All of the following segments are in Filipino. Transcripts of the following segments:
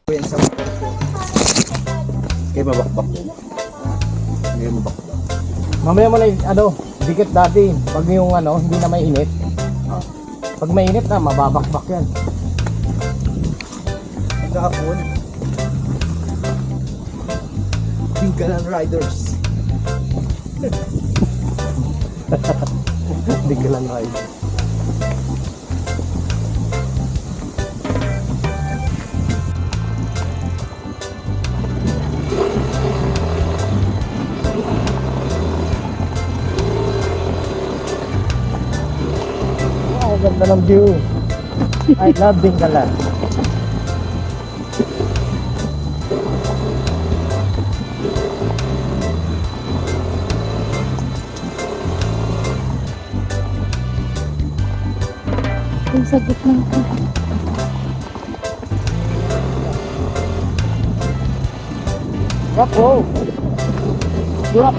Yan sa motor ko. Kaya mabakbak yun. Kaya mabakbak. Mamaya mo na dikit dati. Pag yung hindi na mainit. Pag mainit na, mababakbak yan. Kahapon. Binggalan Riders. Biglang ride. Wow, ganda ng view. I love Binggalan. Yung sa gitna ko. Rock roll. Rock.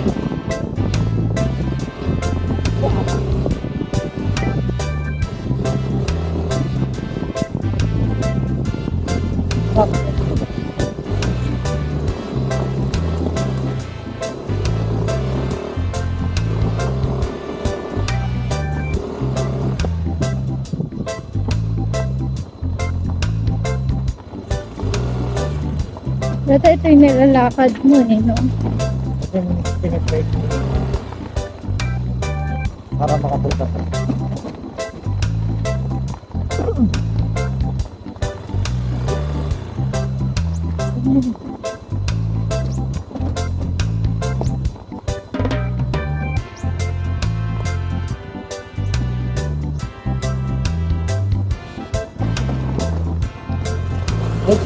Rock. Dati ito yung nilalakad mo no? Yung pinag-break para makapunta sa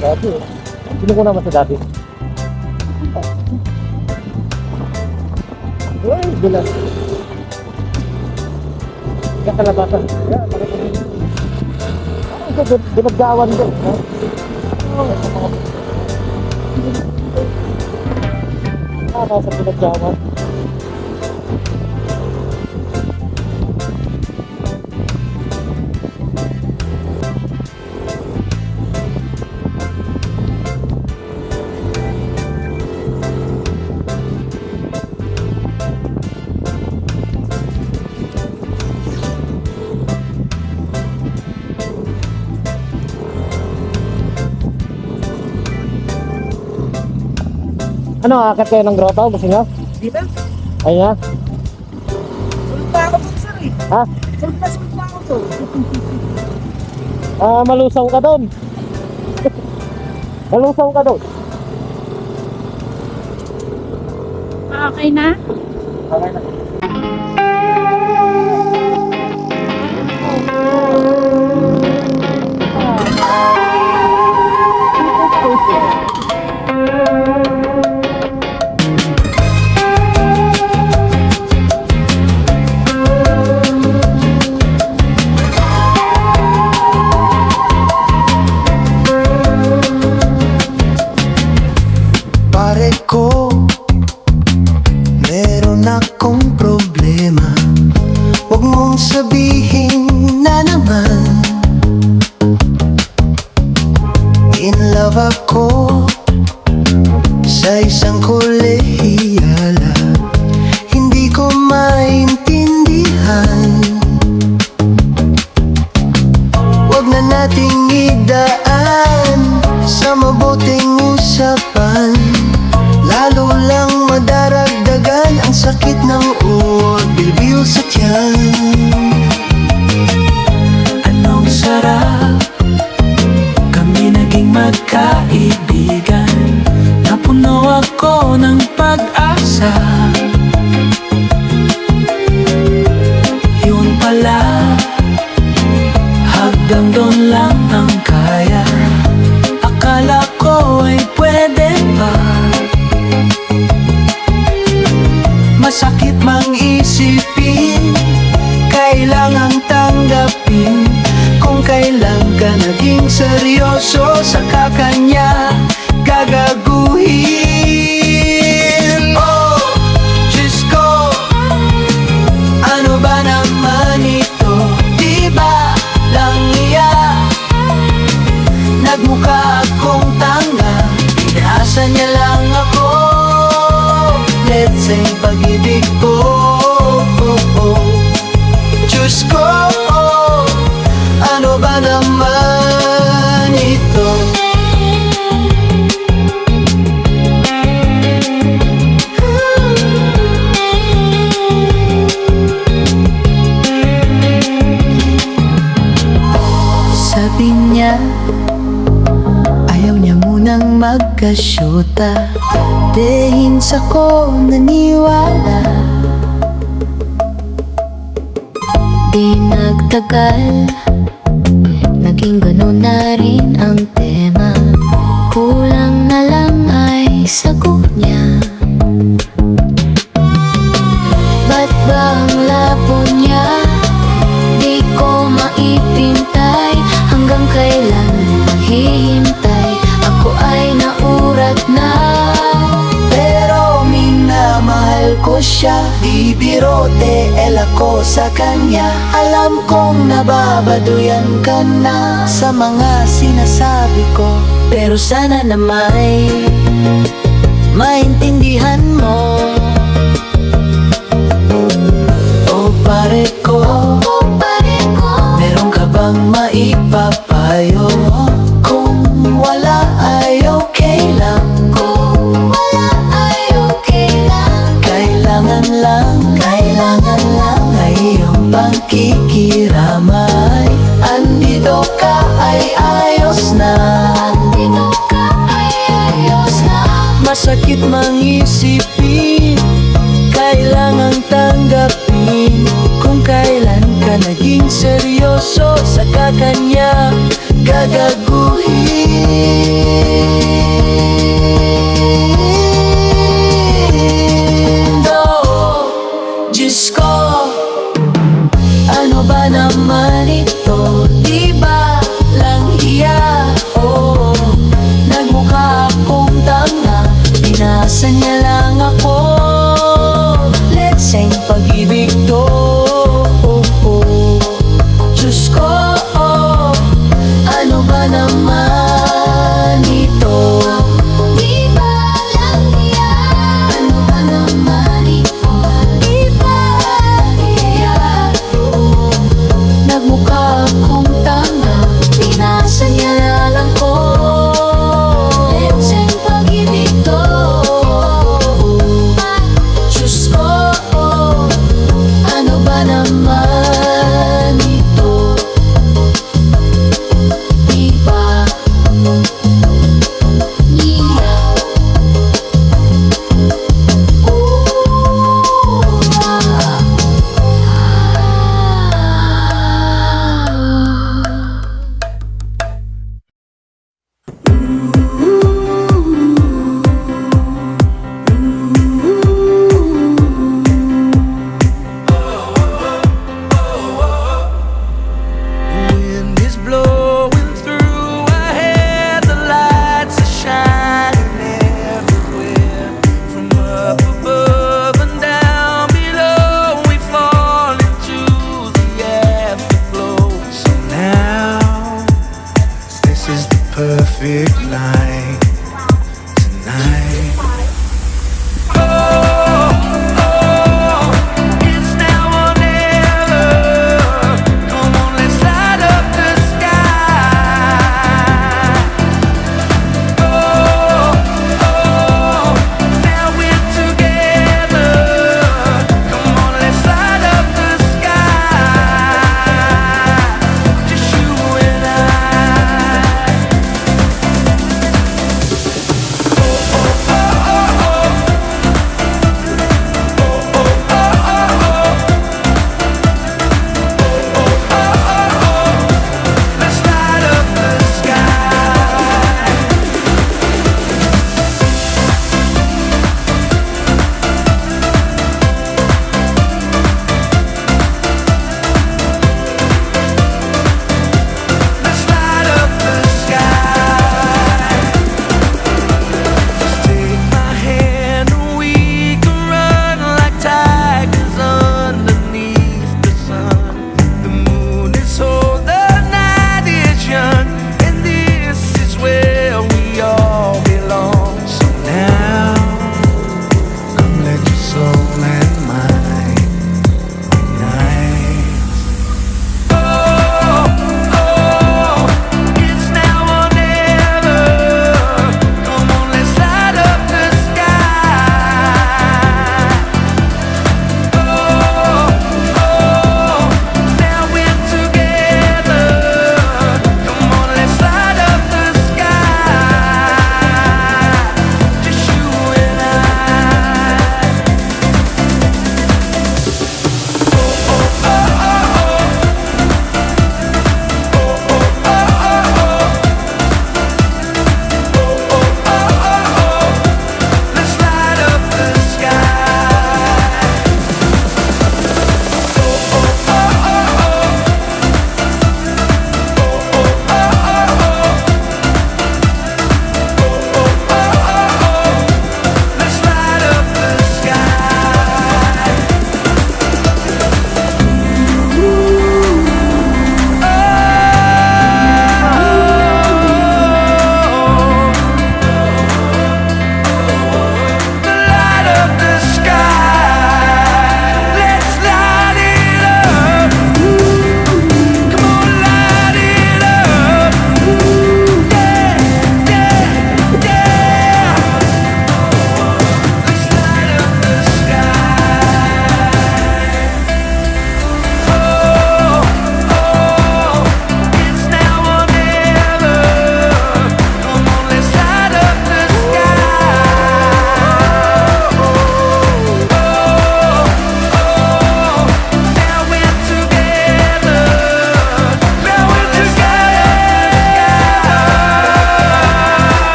dati. Sino ko naman sa dati? Uy, bilang. Kakalabatan. Yan, makikita. Ito, binagdawan doon. Nasa binagdawan. Ano, akit kayo ng grotto? Gusto nyo? Di ba? Ayun nga. Sulot pa ako dun, sir eh. Ha? Sulot pa ako dun. Malusaw ka doon. Malusaw ka doon. Okay na? Okay na. Pare ko, meron akong problema. Huwag mong sabihin na naman in love ako sa isang kolehiyala. Hindi ko maintindihan. Huwag na nating idaan sa mabuting usapan. Lalo lang madaragdagan ang sakit ng uod, bilbil sa tiyan. Anong sarap, kami naging magkaibigan. Napuno ako ng pag-asa. Yun pala, hanggang doon lang ang kaya. Akala ko ay pwede pa. Masakit mang isipin, kailangang tanggapin. Kung kailan ka naging seryoso, saka kanya gagaguhin. Oh, Diyos ko, ano ba naman ito? Di ba lang iya? Nagmukha akong tanga. magkasyuta. Dehin sa ko naniwala. Di nagtagal, naging ganun na rin ang tema. Kulang na lang ay sagot niya. Ba't ba ang labo niya? Di ko maipintay. Hanggang kailan maghihintay? Ako ay naurat na. Pero minamahal ko siya. Di birote ako sa kanya. Alam kong nababaduyan ka na sa mga sinasabi ko. Pero sana na may maintindihan mo. O pare ko, meron ka bang maipapayo? Kung wala ay okay lang. Kailangan lang ay iyong pangkikiramay. Andito ka ay ayos na. Masakit mang isipin, kailangang tanggapin. Kung kailan ka naging seryoso, saka kanya gagaguhin. No, Diyos ko, ano ba naman ito? Di ba lang hiya? Oh, nagmukha akong tanga, pinasa niya lang ako. Let's sing pag-ibig to. Diyos ko, ano ba naman ito? Di ba lang yan? Ano ba naman ito? Di ba yan? Nagmukha akong tanga, pinasa niya lang ko. Let's sing pag-ibig to. Diyos ko, ano ba naman ito? Di ba niya?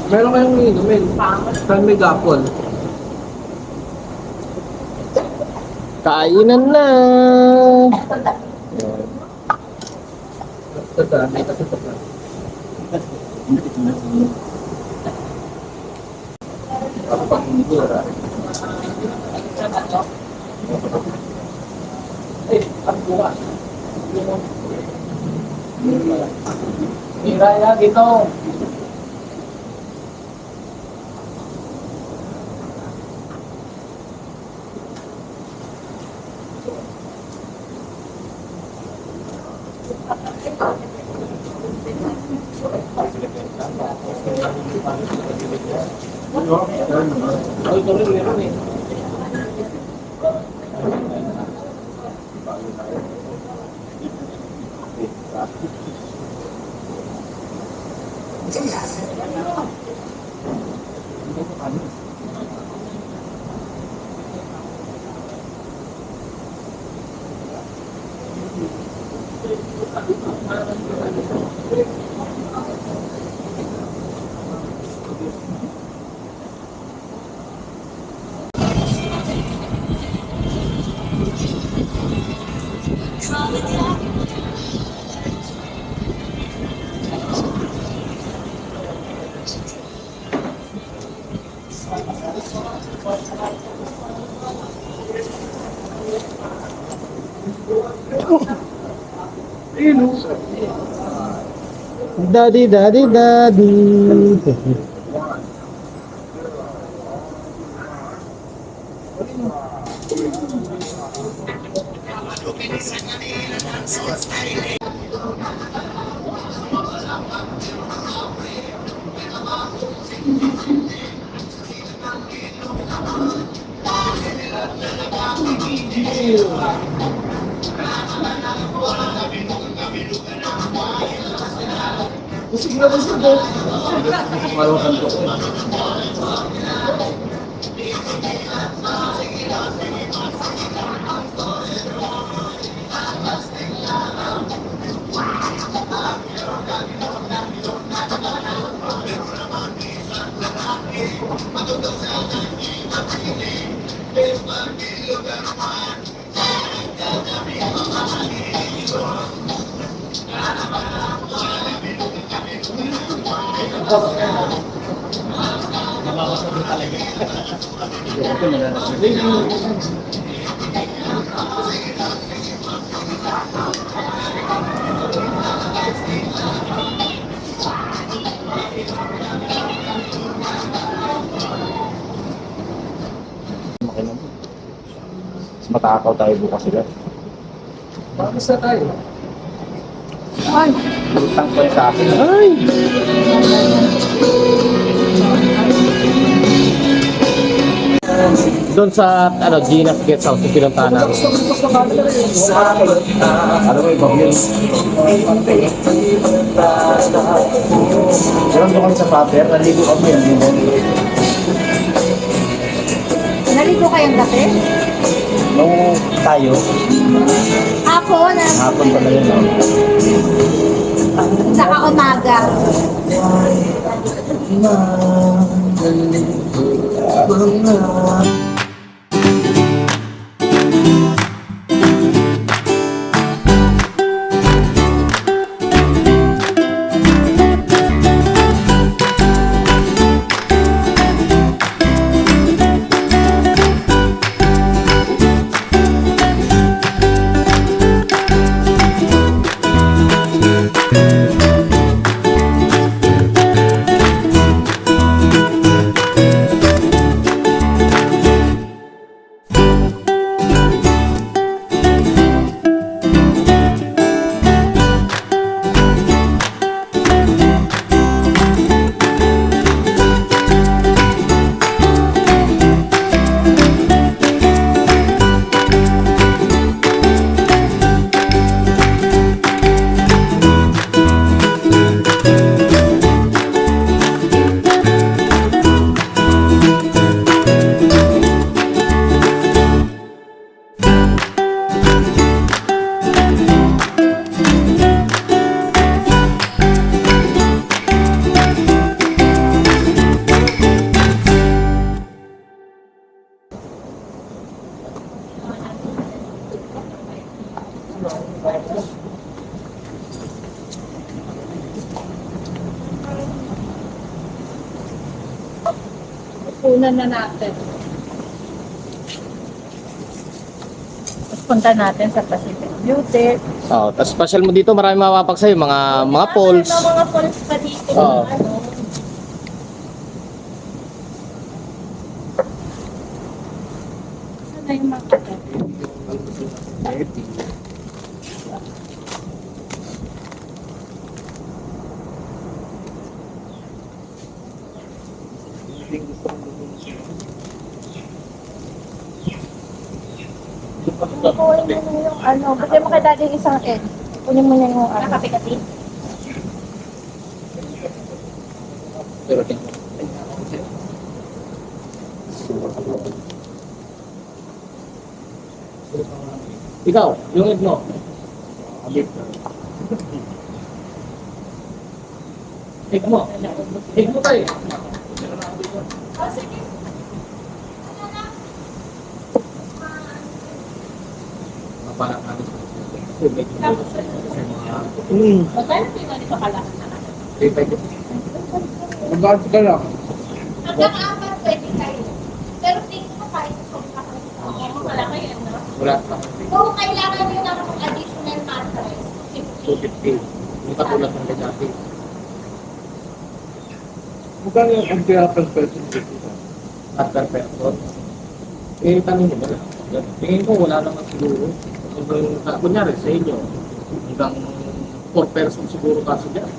Meron kayong inumin. Saan may gapon? Kainan na! May katutok na. Ako pang hindi ra. Ang buka. Hiraya dito. Daddy, daddy, daddy. Mas matakaw tayo bukas sila. Bakit na tayo? Ay! Lutang ko sa akin. Ay! Doon sa Gina's Guest House yung pinuntahan namin. Ano ba ibang yun? Meron doon kami sa paper, naligo kami yan. Naligo kayong gabi? Nung tayo, Ako na hapon pa na yun. No? saka umaga. Punan na natin. Tapos punta natin sa Pacific Beauty. Oh, tapos special mo dito, marami mapapag sa'yo, mga poles. May mga falls pa dito. Oo. Ano. Saan na yung mga Kukunin mo na yung ano. Bigyan mo kay daddy yung isang egg. Kunin mo na yung ano. Nakapikati. Ikaw, yung egg mo. Egg mo. Egg mo tayo. Para natin sa Magkano po yung ganito kalaki na? Magkano ka lang? Hanggang 4 pwede kayo. Pero tingin ko kayo sa Oo, malaki yan, no? Wala pa. Kung kailangan nyo ng additional mattress, 50. 250. Yung katulad ng dati. Magkano yung kantira per person dito? At per person. Eh, tanong mo ba lang? Tingin ko wala naman siguro. Kunyari sa inyo, hanggang 4 person siguro kasi dyan.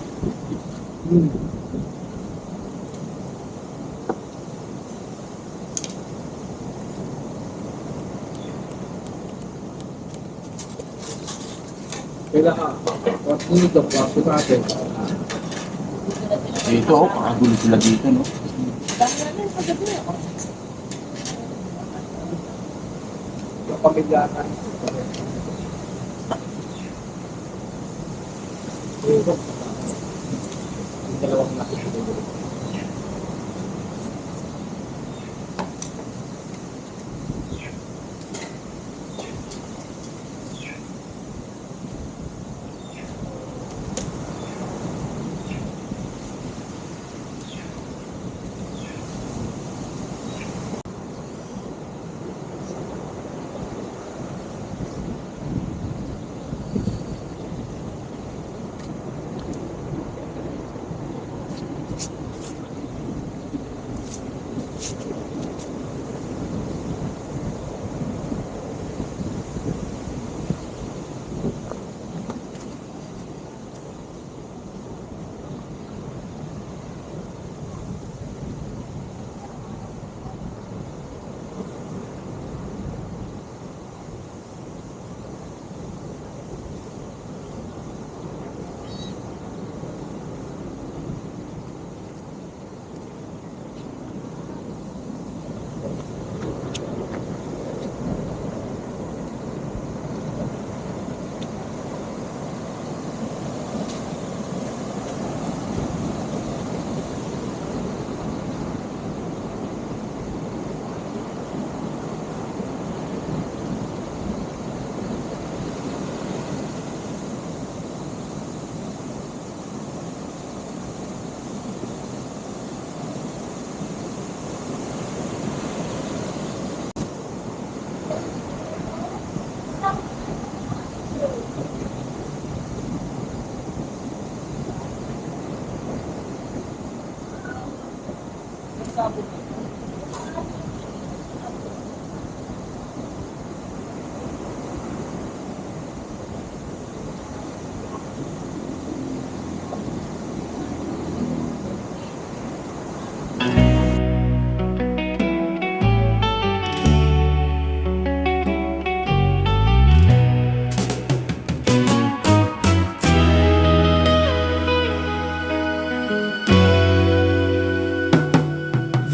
Kailangan, at nito, kwarto natin. Dito, kakagulo sila dito, no? Yung pamilyanan. Yung dalawang nakikita.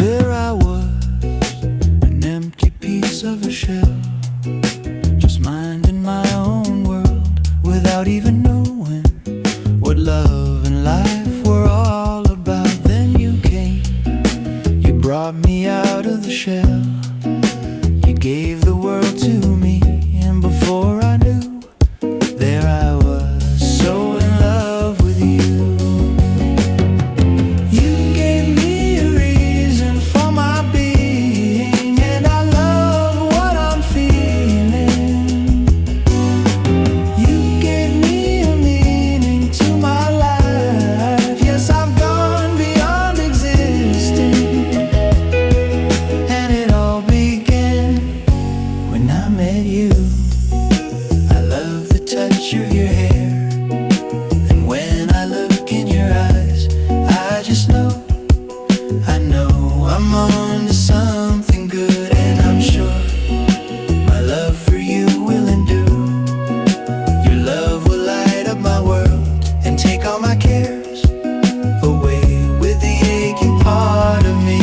There I was, an empty piece of a shell, just minding my own world without even knowing what love and life were all about. Then you came, you brought me out of the shell, you gave the world to me, and before I knew, met you. I love the touch of your hair, and when I look in your eyes, I just know, I know I'm on to something good, and I'm sure my love for you will endure. Your love will light up my world and take all my cares away with the aching part of me.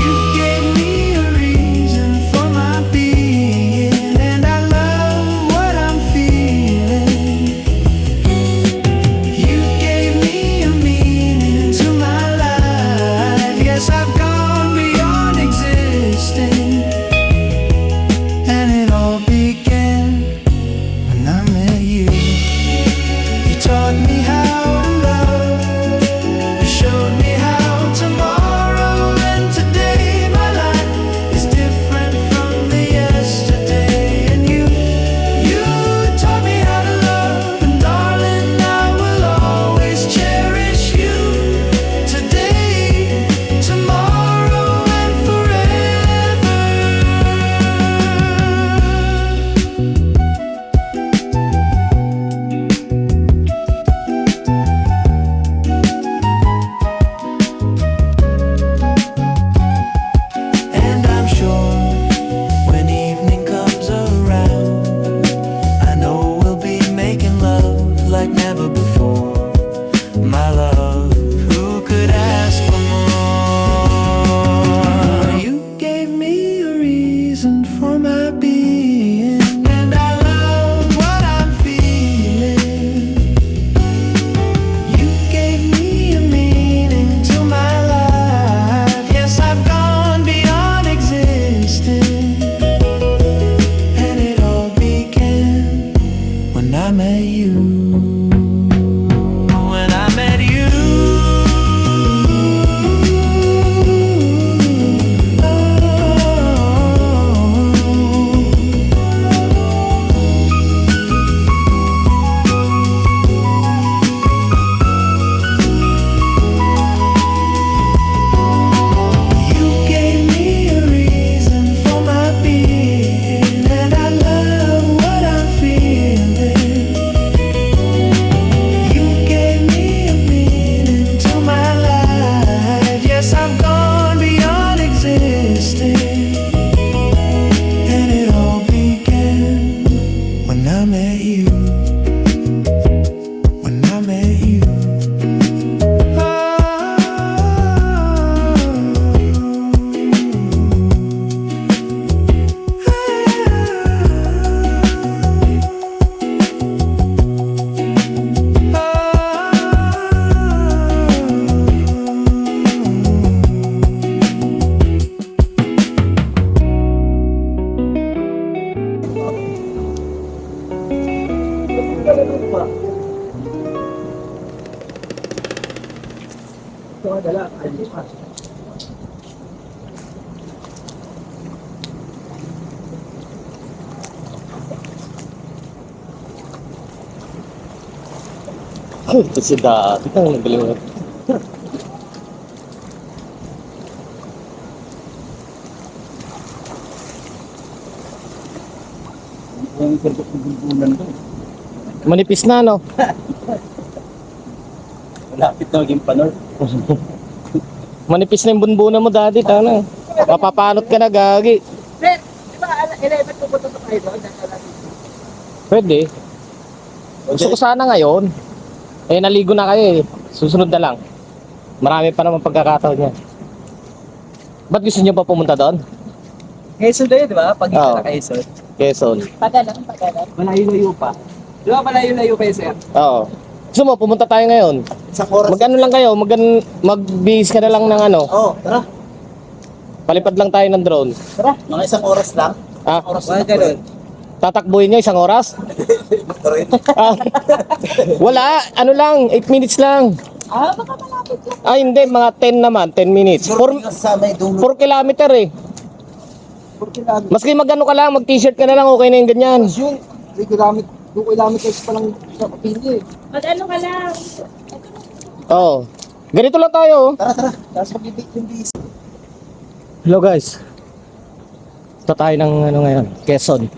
You gave me a reason for my being, and I love what I'm feeling. You gave me a meaning to my life. Yes, I've gone beyond existing, and it all began when I met you. You taught me how to love. You showed me how tomorrow and today my life is different from the yesterday. And you taught me how to love, and darling, I will always cherish you today, tomorrow, and forever. And I'm sure when evening comes around, I know we'll be making love like never before. My love, who could ask for more? You gave me a reason for my being, and I love what I'm feeling. You gave me a meaning to my life. Yes, I've gone beyond existing, and it all began when I met you. When I met you. You gave me a reason for my being, and I love what I'm feeling. You gave me a meaning to my life. Yes, I've gone beyond existing, and it all began when I met you. When I met you. Ito si Dati. Ang nagaling. Yung serbo ng bulbulan to. Manipis na, no? Malapit na maging panor. Manipis na yung bunbunan mo, daddy. Tana. Mapapanot ka na, gagi. Sir, di ba 11 pupunta sa kayo doon? Pwede. Gusto ko sana ngayon. Eh, naligo na kayo eh. Susunod na lang. Marami pa naman pagkakataon niya. Ba't gusto niyo pa pumunta doon? Quezon daw yun, di ba? Pag Oo. na Quezon. Quezon. Pagalang. Malayo-layo pa. Di ba malayo-layo pa yun, sir? Oo. Gusto mo, pumunta tayo ngayon. Isang oras. Mag-ano lang kayo, mag-bihis ka na lang ng ano. Oo, tara. Palipad lang tayo ng drone. Mga isang oras lang. Ah, Oras Wala ganun. tatakbuhin nyo 1 oras? Motorin. Ah, wala, ano lang, 8 minutes lang. Ah, baka malapit lang. Ah, hindi, mga 10 naman, 10 minutes. Siguro kasama yung dulo. 4 kilometer eh. 4 kilometers. Maski mag-ano ka lang, mag-t-shirt ka na lang, okay na yung ganyan. Yung 3 kilometers, 2 kilometers pa lang sa Kapili eh. Mag-ano ka lang. Oo. Ganito lang tayo. oh. Tara, tara. Tapos mag-ibig yung bis. Hello guys. Punta tayo ng ano ngayon, Quezon.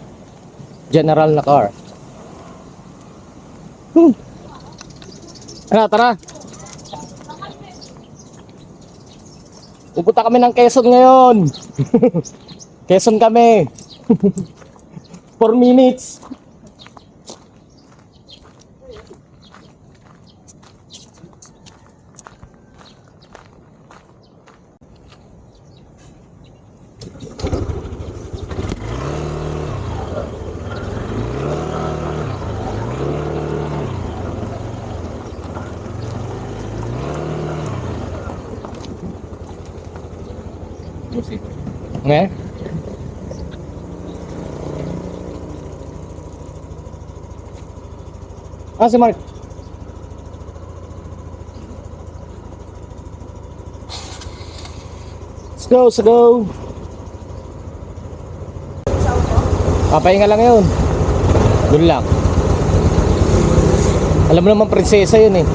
General na car. Tara. Pupunta kami ng Quezon ngayon. Quezon kami. 4 minutes. Nghe. Si Mark. Let's go. Papahinga lang yun. Doon lang. Alam mo naman prinsesa yun eh.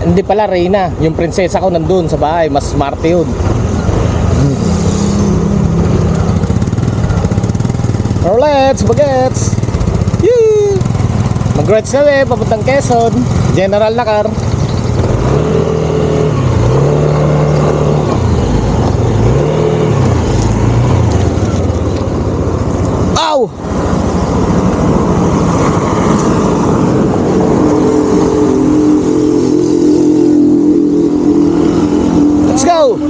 Hindi pala, Reyna. Yung prinsesa ko nandun sa bahay. Mas smart yun. Rolets, bagets. Yee! Mag-rides kami, papuntang Quezon. General na car. Ow! Let's go!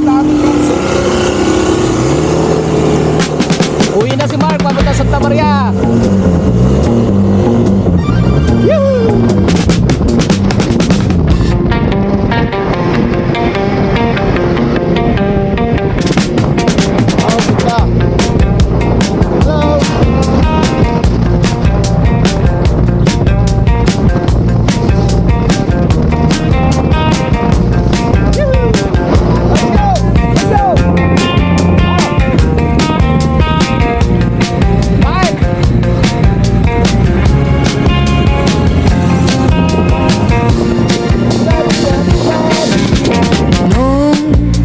Uwi na si Mark, papunta Santa Maria.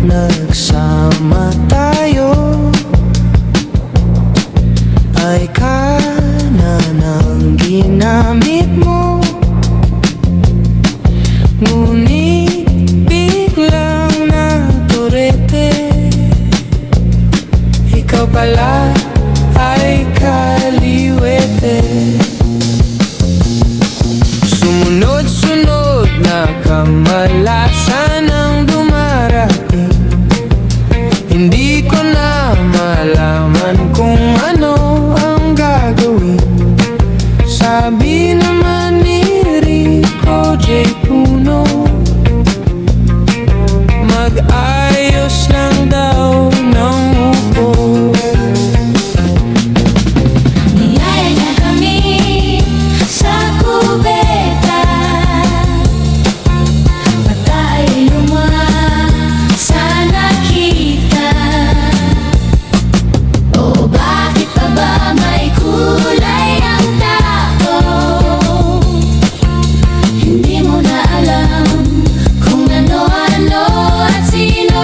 Nagsama tayo ay kanan ang ginamit mo, ngunit biglang naturete. Ikaw pala ay kaliwete. Sumunod-sunod na kamalasan ang dumarating. Hindi ko na malaman kung ano ang gagawin. Sabi naman ni Rico J. Puno, mag-ayos lang daw ng upo. Niyaya niya kami sa kubeta, mata ay luma sa nakita. O bakit pa ba may kulay ang tao? Hindi mo na alam kung ano-ano at sino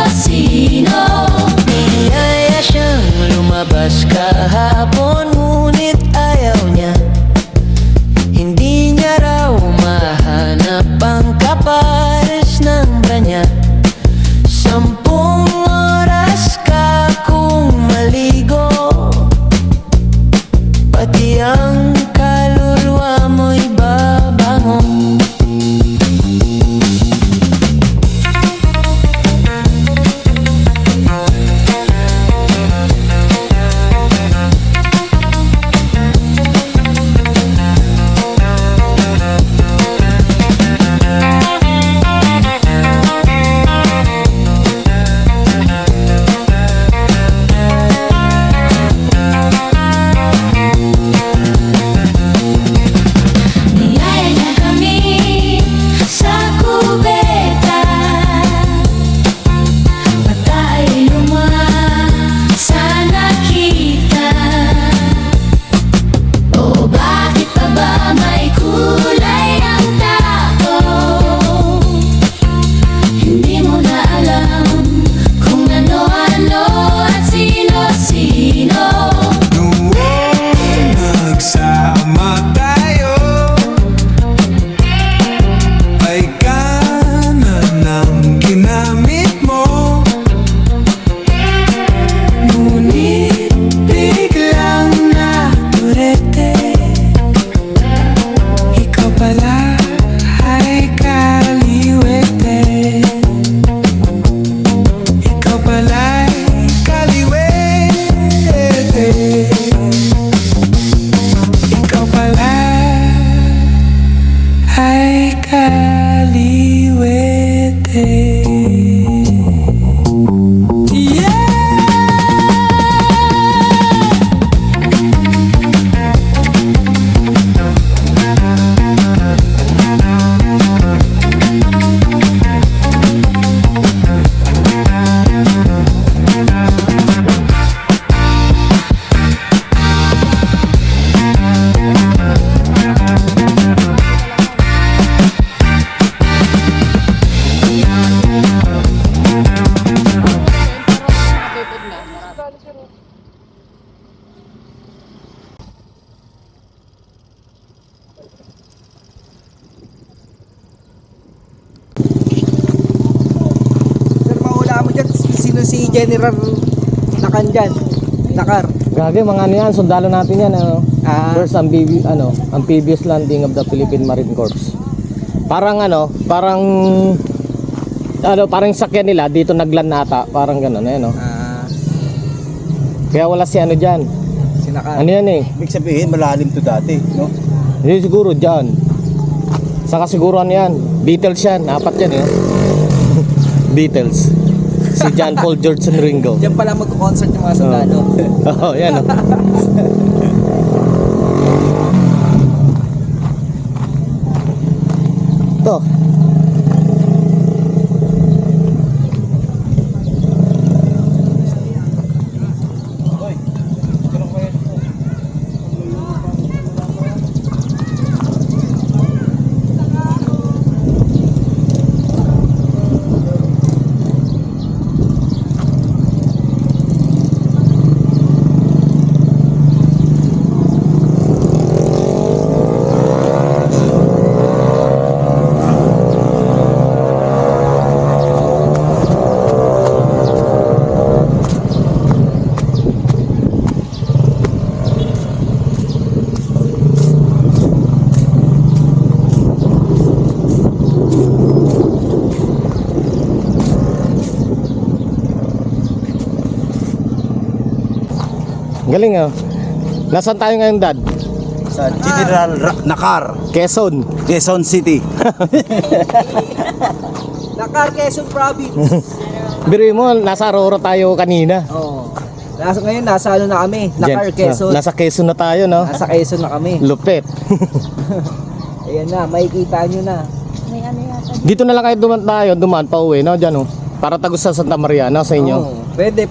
General Nakan dyan. Nakar. Gagi, mga ano yan, sundalo natin yan, ano. Ah, First amphibious landing of the Philippine Marine Corps. Parang parang sakyan nila dito naglan ata, parang gano'n eh, no. Kaya wala si ano diyan. si Nakar. Ano yan eh? Ibig sabihin, malalim to dati, no? Hindi siguro diyan. Saka siguro ano yan? Beatles yan, apat yan eh. Beatles. Si John Paul, George and Ringo. Diyan pala mag-concert yung mga sundalo. Oh, yan oh. To. Galing oh. Nasaan tayo ngayon, Dad? Sa General Nakar, Quezon. Quezon City. Nakar, Quezon Province. Biruin mo, nasa Aurora tayo kanina. Oo. Ngayon, nasa ano na kami? Nakar, Diyan, Quezon. Nasa Quezon na tayo, no? Nasa Quezon na kami. Lupit. Ayan na, makikita nyo na. May ano yata. Dito na lang kayo dumaan pa uwi, no? Diyan, oh. Para tagos sa Santa Maria, no? Sa inyo. Oo. Pwede.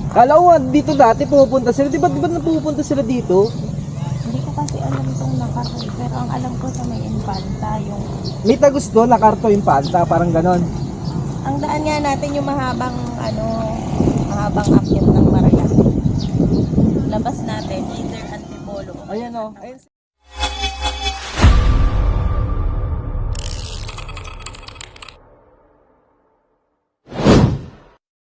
Kala ko nga, dito dati pupunta sila. Di ba napupunta sila dito? Hindi ko kasi alam itong Nakar. Pero ang alam ko sa may Infanta, yung... May tagos doon, Nakarto yung panta, parang ganon. Ang daan nga natin yung mahabang akyat ng Maria. Labas natin, either Antipolo. Ayan o. Ayan.